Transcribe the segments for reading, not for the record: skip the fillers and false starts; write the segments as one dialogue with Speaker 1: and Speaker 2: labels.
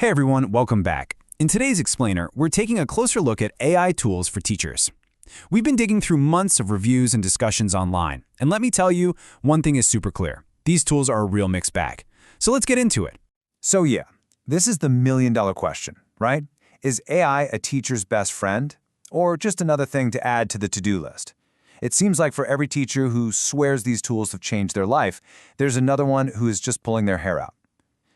Speaker 1: Hey everyone, welcome back. In today's Explainer, we're taking a closer look at AI tools for teachers. We've been digging through months of reviews and discussions online, and let me tell you, one thing is super clear. These tools are a real mixed bag. So let's get into it.
Speaker 2: So yeah, this is the million-dollar question, right? Is AI a teacher's best friend, or just another thing to add to the to-do list? It seems like for every teacher who swears these tools have changed their life, there's another one who is just pulling their hair out.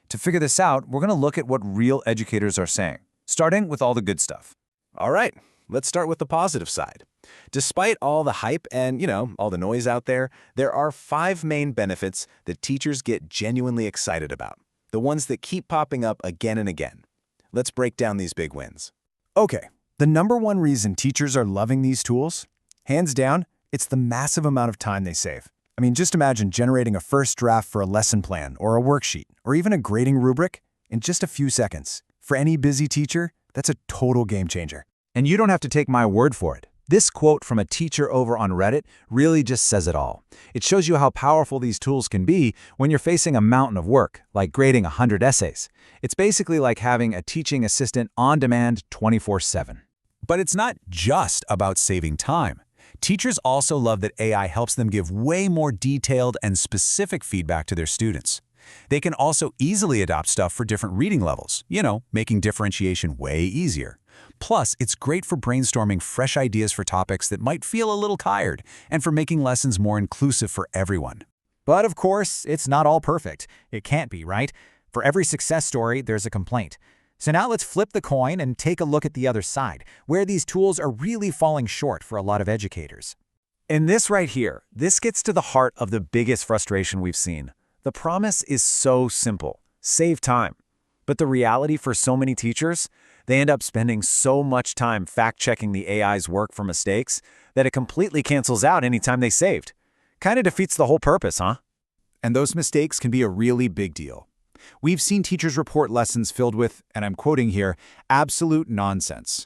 Speaker 2: To figure this out, we're going to look at what real educators are saying, starting with all the good stuff.
Speaker 3: All right, let's start with the positive side. Despite all the hype and, all the noise out there are 5 main benefits that teachers get genuinely excited about, the ones that keep popping up again and again. Let's break down these big wins.
Speaker 2: Okay, the number one reason teachers are loving these tools, hands down, it's the massive amount of time they save. I mean, just imagine generating a first draft for a lesson plan or a worksheet or even a grading rubric in just a few seconds. For any busy teacher, that's a total game changer.
Speaker 4: And you don't have to take my word for it. This quote from a teacher over on Reddit really just says it all. It shows you how powerful these tools can be when you're facing a mountain of work, like grading 100 essays. It's basically like having a teaching assistant on demand 24/7.
Speaker 1: But it's not just about saving time. Teachers also love that AI helps them give way more detailed and specific feedback to their students. They can also easily adopt stuff for different reading levels, making differentiation way easier. Plus, it's great for brainstorming fresh ideas for topics that might feel a little tired and for making lessons more inclusive for everyone.
Speaker 5: But of course, it's not all perfect. It can't be, right? For every success story, there's a complaint. So now let's flip the coin and take a look at the other side, where these tools are really falling short for a lot of educators.
Speaker 4: And this right here, this gets to the heart of the biggest frustration we've seen. The promise is so simple: save time. But the reality for so many teachers, they end up spending so much time fact-checking the AI's work for mistakes that it completely cancels out any time they saved. Kind of defeats the whole purpose, huh?
Speaker 6: And those mistakes can be a really big deal. We've seen teachers report lessons filled with, and I'm quoting here, absolute nonsense.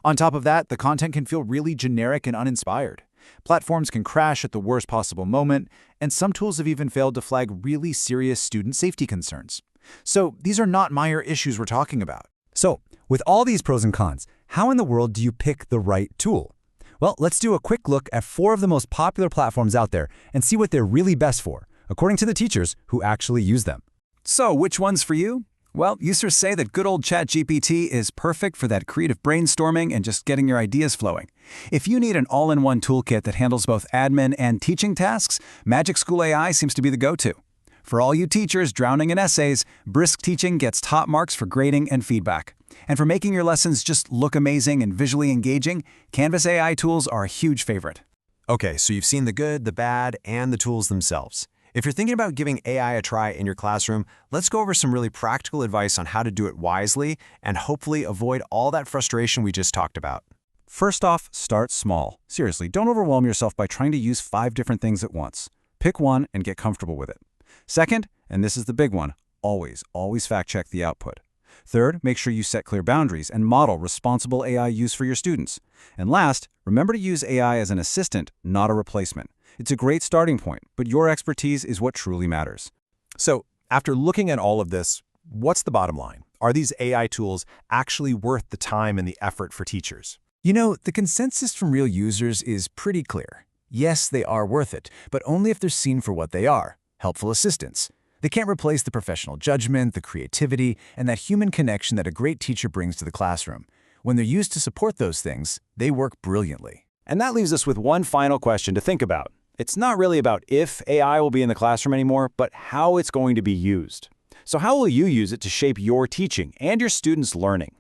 Speaker 6: On top of that, the content can feel really generic and uninspired. Platforms can crash at the worst possible moment, and some tools have even failed to flag really serious student safety concerns. So these are not minor issues we're talking about.
Speaker 2: So, with all these pros and cons, how in the world do you pick the right tool? Well, let's do a quick look at 4 of the most popular platforms out there and see what they're really best for, according to the teachers who actually use them.
Speaker 1: So, which one's for you? Well, users say that good old ChatGPT is perfect for that creative brainstorming and just getting your ideas flowing. If you need an all-in-one toolkit that handles both admin and teaching tasks, MagicSchool AI seems to be the go-to. For all you teachers drowning in essays, Brisk Teaching gets top marks for grading and feedback. And for making your lessons just look amazing and visually engaging, Canvas AI tools are a huge favorite.
Speaker 3: Okay, so you've seen the good, the bad, and the tools themselves. If you're thinking about giving AI a try in your classroom, let's go over some really practical advice on how to do it wisely and hopefully avoid all that frustration we just talked about.
Speaker 6: First off, start small. Seriously, don't overwhelm yourself by trying to use 5 different things at once. Pick one and get comfortable with it. Second, and this is the big one, always fact-check the output. Third, make sure you set clear boundaries and model responsible AI use for your students. And last, remember to use AI as an assistant, not a replacement. It's a great starting point, but your expertise is what truly matters.
Speaker 3: So, after looking at all of this, what's the bottom line? Are these AI tools actually worth the time and the effort for teachers?
Speaker 2: The consensus from real users is pretty clear. Yes, they are worth it, but only if they're seen for what they are: helpful assistants. They can't replace the professional judgment, the creativity, and that human connection that a great teacher brings to the classroom. When they're used to support those things, they work brilliantly.
Speaker 4: And that leaves us with one final question to think about. It's not really about if AI will be in the classroom anymore, but how it's going to be used. So how will you use it to shape your teaching and your students' learning?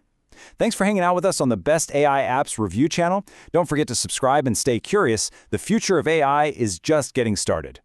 Speaker 4: Thanks for hanging out with us on the Best AI Apps Review channel. Don't forget to subscribe and stay curious. The future of AI is just getting started.